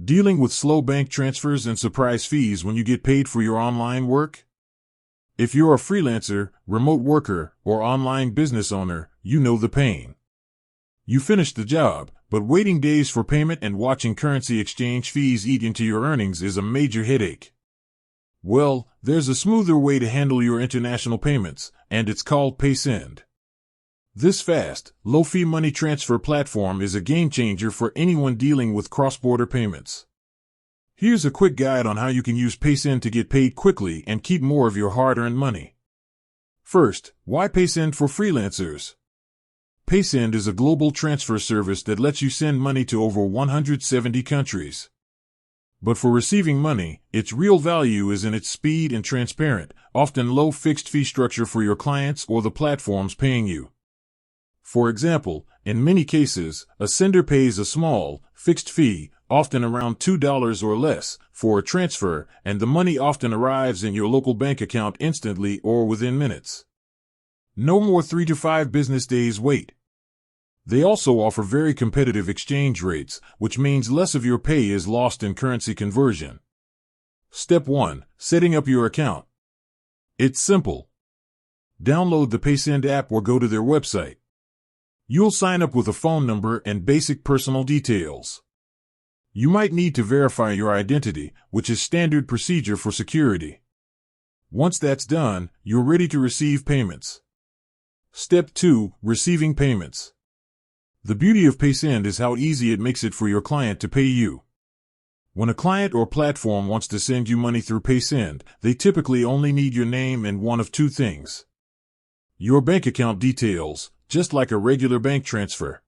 Dealing with slow bank transfers and surprise fees when you get paid for your online work? If you're a freelancer, remote worker, or online business owner, you know the pain. You finish the job, but waiting days for payment and watching currency exchange fees eat into your earnings is a major headache. Well, there's a smoother way to handle your international payments, and it's called Paysend. This fast, low-fee money transfer platform is a game-changer for anyone dealing with cross-border payments. Here's a quick guide on how you can use Paysend to get paid quickly and keep more of your hard-earned money. First, why Paysend for freelancers? Paysend is a global transfer service that lets you send money to over 170 countries. But for receiving money, its real value is in its speed and transparent, often low fixed fee structure for your clients or the platforms paying you. For example, in many cases, a sender pays a small, fixed fee, often around $2 or less, for a transfer, and the money often arrives in your local bank account instantly or within minutes. No more 3 to 5 business days wait. They also offer very competitive exchange rates, which means less of your pay is lost in currency conversion. Step 1. Setting up your account. It's simple. Download the Paysend app or go to their website. You'll sign up with a phone number and basic personal details. You might need to verify your identity, which is standard procedure for security. Once that's done, you're ready to receive payments. Step 2. Receiving payments. The beauty of Paysend is how easy it makes it for your client to pay you. When a client or platform wants to send you money through Paysend, they typically only need your name and one of two things. Your bank account details, just like a regular bank transfer.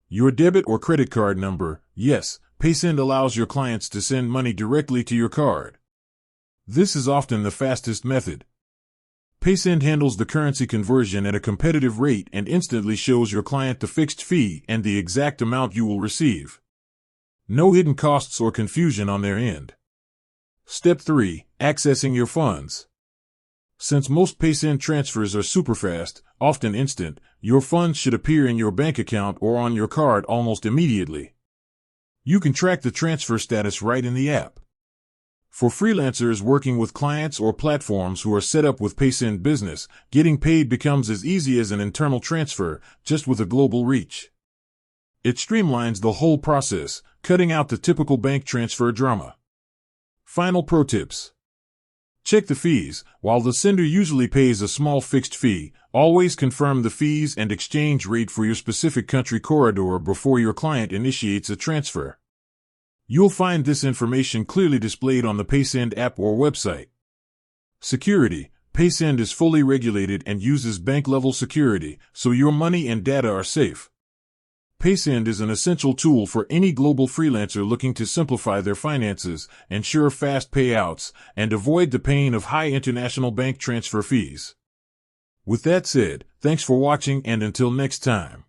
Your debit or credit card number. Yes, Paysend allows your clients to send money directly to your card. This is often the fastest method. Paysend handles the currency conversion at a competitive rate and instantly shows your client the fixed fee and the exact amount you will receive. No hidden costs or confusion on their end. Step 3. Accessing your funds. Since most Paysend transfers are super fast, often instant, your funds should appear in your bank account or on your card almost immediately. You can track the transfer status right in the app. For freelancers working with clients or platforms who are set up with Paysend Business, getting paid becomes as easy as an internal transfer, just with a global reach. It streamlines the whole process, cutting out the typical bank transfer drama. Final pro tips. Check the fees. While the sender usually pays a small fixed fee, always confirm the fees and exchange rate for your specific country corridor before your client initiates a transfer. You'll find this information clearly displayed on the Paysend app or website. Security. Paysend is fully regulated and uses bank-level security, so your money and data are safe. Paysend is an essential tool for any global freelancer looking to simplify their finances, ensure fast payouts, and avoid the pain of high international bank transfer fees. With that said, thanks for watching and until next time.